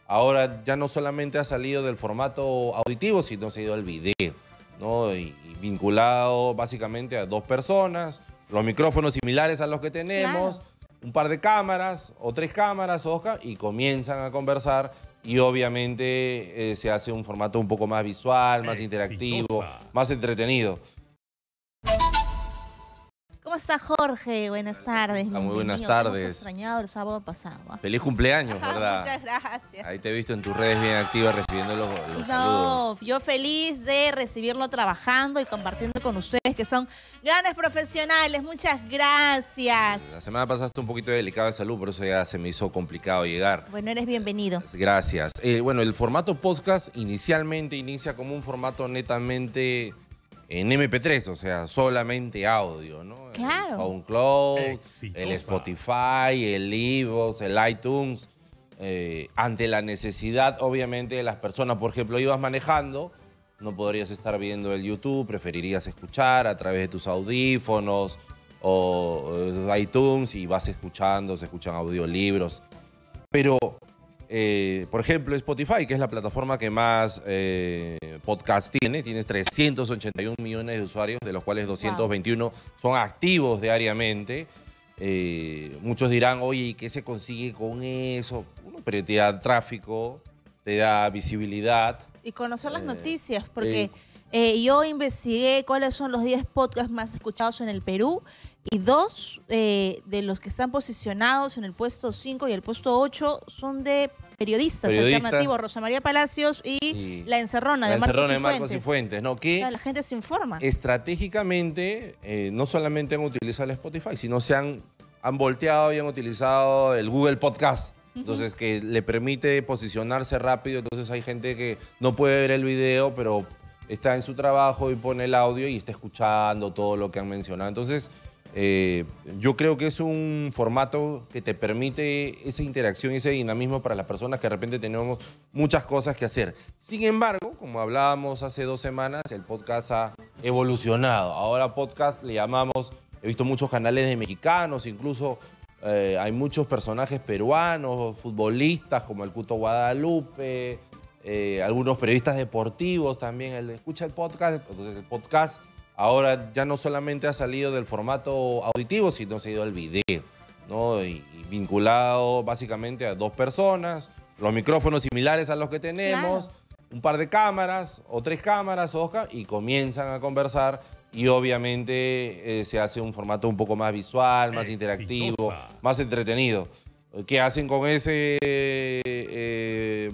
ahora ya no solamente ha salido del formato auditivo, sino se ha ido al video, ¿no? Y vinculado básicamente a dos personas, los micrófonos similares a los que tenemos, Claro. un par de cámaras, o tres cámaras, y comienzan a conversar y obviamente se hace un formato un poco más visual, más interactivo, más entretenido. ¿Cómo está Jorge? Buenas tardes. Muy buenas bienvenido. tardes. Te hemos extrañado el sábado pasado. Feliz cumpleaños, ¿verdad? Muchas gracias. Ahí te he visto en tus redes bien activa recibiendo los saludos. Yo feliz de recibirlo trabajando y compartiendo con ustedes que son grandes profesionales. Muchas gracias. La semana pasada estuve un poquito delicado de salud, por eso ya se me hizo complicado llegar. Bueno, eres bienvenido. Gracias. Bueno, el formato podcast inicialmente inicia como un formato netamente en MP3, o sea, solamente audio, ¿no? Claro. El SoundCloud, Exitosa. el Spotify, el iVoox, el iTunes. Ante la necesidad, obviamente, de las personas, por ejemplo, ibas manejando, no podrías estar viendo el YouTube, preferirías escuchar a través de tus audífonos o iTunes y vas escuchando, se escuchan audiolibros. Pero, por ejemplo, Spotify, que es la plataforma que más podcast tiene 381 millones de usuarios, de los cuales 221 son activos diariamente. Muchos dirán, oye, ¿y qué se consigue con eso? Bueno, pero te da tráfico, te da visibilidad. Y conocer las noticias, porque yo investigué cuáles son los 10 podcasts más escuchados en el Perú y dos de los que están posicionados en el puesto 5 y el puesto 8 son de periodistas alternativos, Rosa María Palacios y La Encerrona, de Marcos y Fuentes. ¿No? Que o sea, la gente se informa. Estratégicamente, no solamente han utilizado el Spotify, sino han volteado y han utilizado el Google Podcast. Entonces, que le permite posicionarse rápido. Entonces, hay gente que no puede ver el video, pero está en su trabajo y pone el audio y está escuchando todo lo que han mencionado. Entonces, yo creo que es un formato que te permite esa interacción y ese dinamismo para las personas que de repente tenemos muchas cosas que hacer. Sin embargo, como hablábamos hace 2 semanas, el podcast ha evolucionado. Ahora podcast le llamamos, he visto muchos canales de mexicanos, incluso hay muchos personajes peruanos, futbolistas como el Cuto Guadalupe, algunos periodistas deportivos también. Él escucha el podcast, entonces el podcast ahora ya no solamente ha salido del formato auditivo, sino se ha ido al video, ¿no? Y vinculado básicamente a dos personas, los micrófonos similares a los que tenemos, un par de cámaras, o tres cámaras, y comienzan a conversar y obviamente se hace un formato un poco más visual, más interactivo, más entretenido. ¿Qué hacen con ese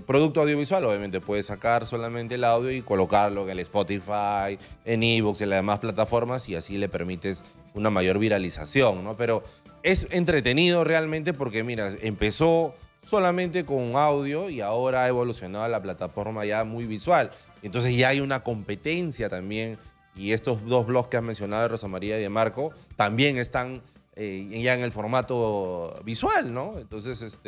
producto audiovisual? Obviamente puedes sacar solamente el audio y colocarlo en el Spotify, en iVoox, en las demás plataformas y así le permites una mayor viralización, ¿no? Pero es entretenido realmente porque, mira, empezó solamente con audio y ahora ha evolucionado a la plataforma ya muy visual. Entonces ya hay una competencia también y estos dos blogs que has mencionado de Rosa María y de Marco también están ya en el formato visual, ¿no? Entonces,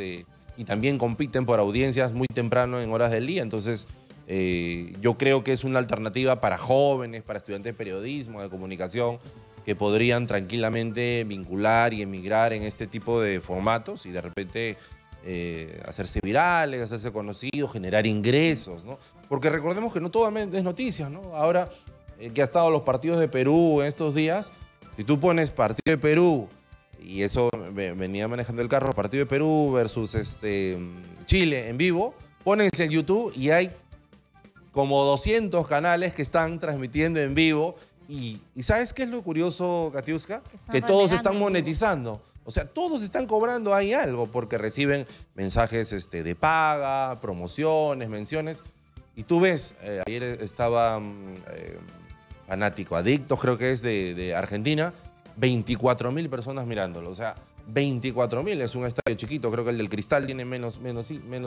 y también compiten por audiencias muy temprano en horas del día. Entonces, yo creo que es una alternativa para jóvenes, para estudiantes de periodismo, de comunicación, que podrían tranquilamente vincular y emigrar en este tipo de formatos y de repente hacerse virales, hacerse conocidos, generar ingresos, ¿no? Porque recordemos que no todo es noticias, ¿no? Ahora que ha estado los partidos de Perú en estos días, si tú pones partido de Perú, y eso venía manejando el carro, partido de Perú versus Chile en vivo, pones en YouTube y hay como 200 canales que están transmitiendo en vivo. Y ¿sabes qué es lo curioso, Katiuska? Que todos están monetizando. O sea, todos están cobrando ahí algo porque reciben mensajes de paga, promociones, menciones. Y tú ves, ayer estaba Fanático Adictos, creo que es de Argentina, 24.000 personas mirándolo. O sea, 24.000, es un estadio chiquito, creo que el del Cristal tiene menos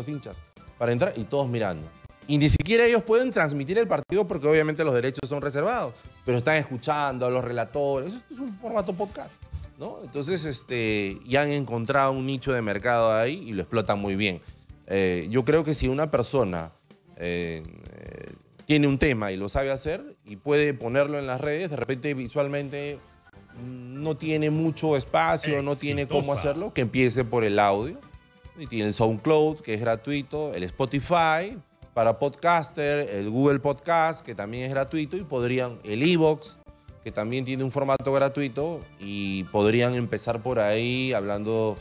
hinchas para entrar y todos mirando. Y ni siquiera ellos pueden transmitir el partido porque obviamente los derechos son reservados, pero están escuchando a los relatores. Esto es un formato podcast, ¿no? Entonces, ya han encontrado un nicho de mercado ahí y lo explotan muy bien. Yo creo que si una persona tiene un tema y lo sabe hacer y puede ponerlo en las redes, de repente visualmente no tiene mucho espacio, no tiene cómo hacerlo, que empiece por el audio. Y tiene el SoundCloud, que es gratuito, el Spotify para podcaster, el Google Podcast, que también es gratuito, y podrían, el iVoox, que también tiene un formato gratuito, y podrían empezar por ahí hablando,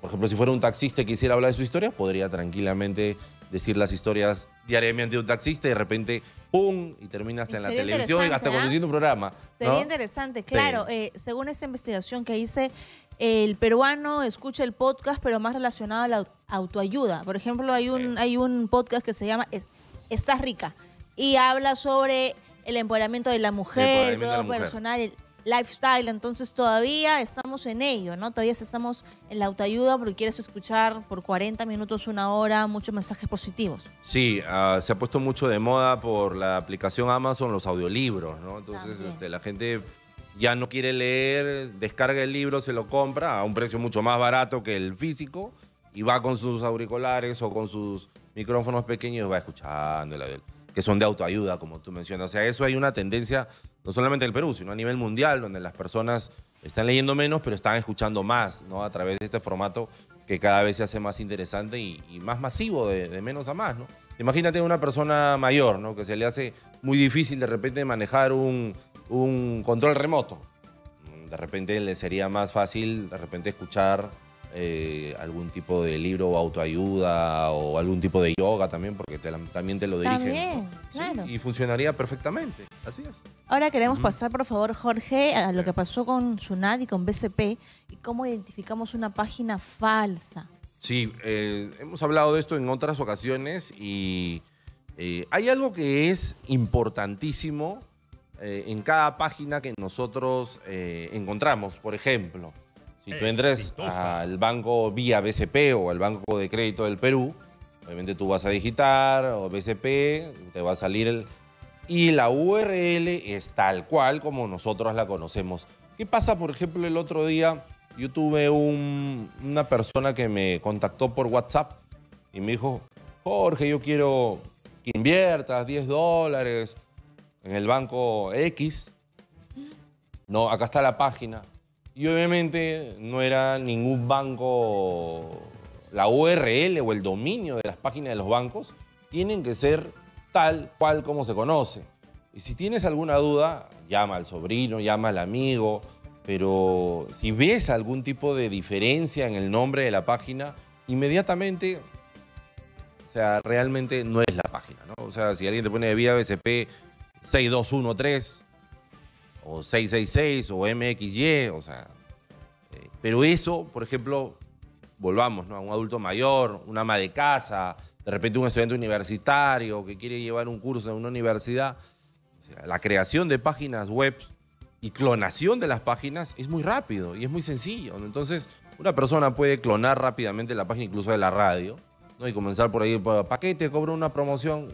por ejemplo, si fuera un taxista que quisiera hablar de su historia, podría tranquilamente decir las historias diariamente de un taxista y de repente, ¡pum!, y termina hasta en la televisión y hasta conduciendo un programa, ¿no? Sería interesante, claro. Sí. Según esa investigación que hice, el peruano escucha el podcast, pero más relacionado a la autoayuda. Por ejemplo, hay un podcast que se llama Estás Rica y habla sobre el empoderamiento de la mujer, todo personal, el lifestyle. Entonces todavía estamos en ello, ¿no? Todavía estamos en la autoayuda porque quieres escuchar por 40 minutos, una hora, muchos mensajes positivos. Sí, se ha puesto mucho de moda por la aplicación Amazon los audiolibros, ¿no? Entonces la gente ya no quiere leer, descarga el libro, se lo compra a un precio mucho más barato que el físico y va con sus auriculares o con sus micrófonos pequeños y va escuchando, que son de autoayuda, como tú mencionas. O sea, eso hay una tendencia, no solamente en el Perú, sino a nivel mundial, donde las personas están leyendo menos, pero están escuchando más, ¿no? A través de este formato que cada vez se hace más interesante y más masivo, de menos a más, ¿no? Imagínate una persona mayor, ¿no? Que se le hace muy difícil de repente manejar un control remoto. De repente le sería más fácil de repente escuchar algún tipo de libro o autoayuda o algún tipo de yoga también, porque también te lo dirigen. También, ¿no? claro. Sí, y funcionaría perfectamente, así es. Ahora queremos pasar, por favor, Jorge, a lo que pasó con SUNAT y con BCP y cómo identificamos una página falsa. Sí, hemos hablado de esto en otras ocasiones y hay algo que es importantísimo en cada página que nosotros encontramos. Por ejemplo, si tú entres al banco vía BCP o al Banco de Crédito del Perú, obviamente tú vas a digitar o BCP, te va a salir y la URL es tal cual como nosotros la conocemos. ¿Qué pasa, por ejemplo, el otro día? Yo tuve una persona que me contactó por WhatsApp y me dijo, Jorge, yo quiero que inviertas $10 en el banco X. No, acá está la página. Y obviamente no era ningún banco, la URL o el dominio de las páginas de los bancos tienen que ser tal cual como se conoce. Y si tienes alguna duda, llama al sobrino, llama al amigo, pero si ves algún tipo de diferencia en el nombre de la página, inmediatamente, o sea, realmente no es la página, ¿no? O sea, si alguien te pone vía BCP 6213 o 666 o MXY, o sea, pero eso, por ejemplo, volvamos, ¿no? A un adulto mayor, una ama de casa, de repente un estudiante universitario que quiere llevar un curso en una universidad, o sea, la creación de páginas web y clonación de las páginas es muy rápido y es muy sencillo, ¿no? Entonces, una persona puede clonar rápidamente la página incluso de la radio, ¿no? Y comenzar por ahí, ¿para qué te cobro una promoción?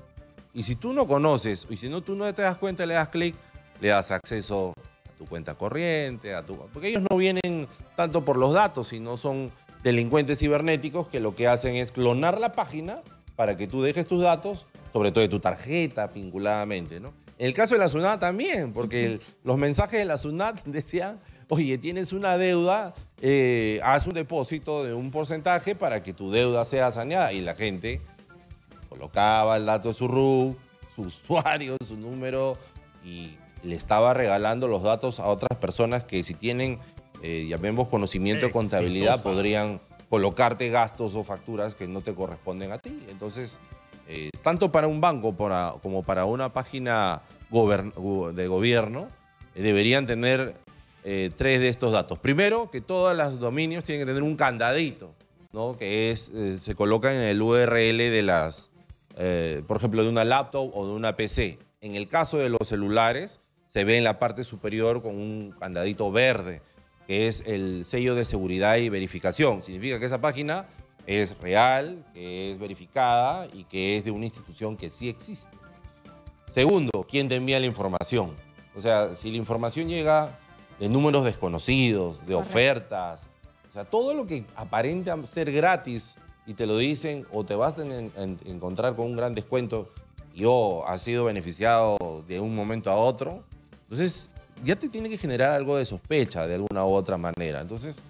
Y si tú no conoces, y si no, tú no te das cuenta, le das clic, le das acceso a tu cuenta corriente, porque ellos no vienen tanto por los datos, sino son delincuentes cibernéticos que lo que hacen es clonar la página para que tú dejes tus datos, sobre todo de tu tarjeta, vinculadamente, ¿no? En el caso de la SUNAT también, porque los mensajes de la SUNAT decían, oye, tienes una deuda, haz un depósito de un porcentaje para que tu deuda sea saneada. Y la gente colocaba el dato de su RUC, su usuario, su número, y le estaba regalando los datos a otras personas que si tienen, llamemos conocimiento de contabilidad, podrían colocarte gastos o facturas que no te corresponden a ti. Entonces, tanto para un banco como para una página de gobierno, deberían tener 3 de estos datos. Primero, que todos los dominios tienen que tener un candadito, ¿no? Que se coloca en el URL de las, por ejemplo, de una laptop o de una PC. En el caso de los celulares, se ve en la parte superior con un candadito verde, que es el sello de seguridad y verificación. Significa que esa página es real, que es verificada y que es de una institución que sí existe. Segundo, ¿quién te envía la información? O sea, si la información llega de números desconocidos, de ofertas, o sea, todo lo que aparenta ser gratis y te lo dicen o te vas a encontrar con un gran descuento y has sido beneficiado de un momento a otro, entonces ya te tiene que generar algo de sospecha de alguna u otra manera. Entonces,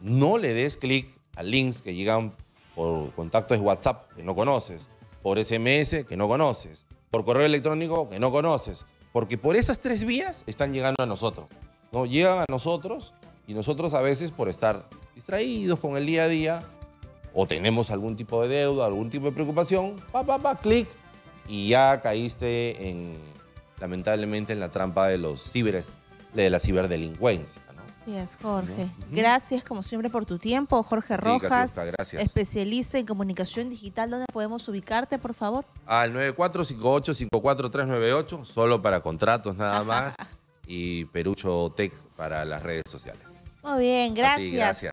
no le des clic a links que llegan por contactos de WhatsApp que no conoces, por SMS que no conoces, por correo electrónico que no conoces, porque por esas 3 vías están llegando a nosotros, ¿no? Llegan a nosotros y nosotros a veces por estar distraídos con el día a día o tenemos algún tipo de deuda, algún tipo de preocupación, clic y ya caíste lamentablemente en la trampa de de la ciberdelincuencia, ¿no? Así es, Jorge. Ujú. Gracias, como siempre, por tu tiempo. Jorge Rojas, Katiuska, gracias. especialista en comunicación digital. ¿Dónde podemos ubicarte, por favor? Al 9458-54398, solo para contratos nada más, y Perucho Tech para las redes sociales. Muy bien, A ti, gracias. gracias.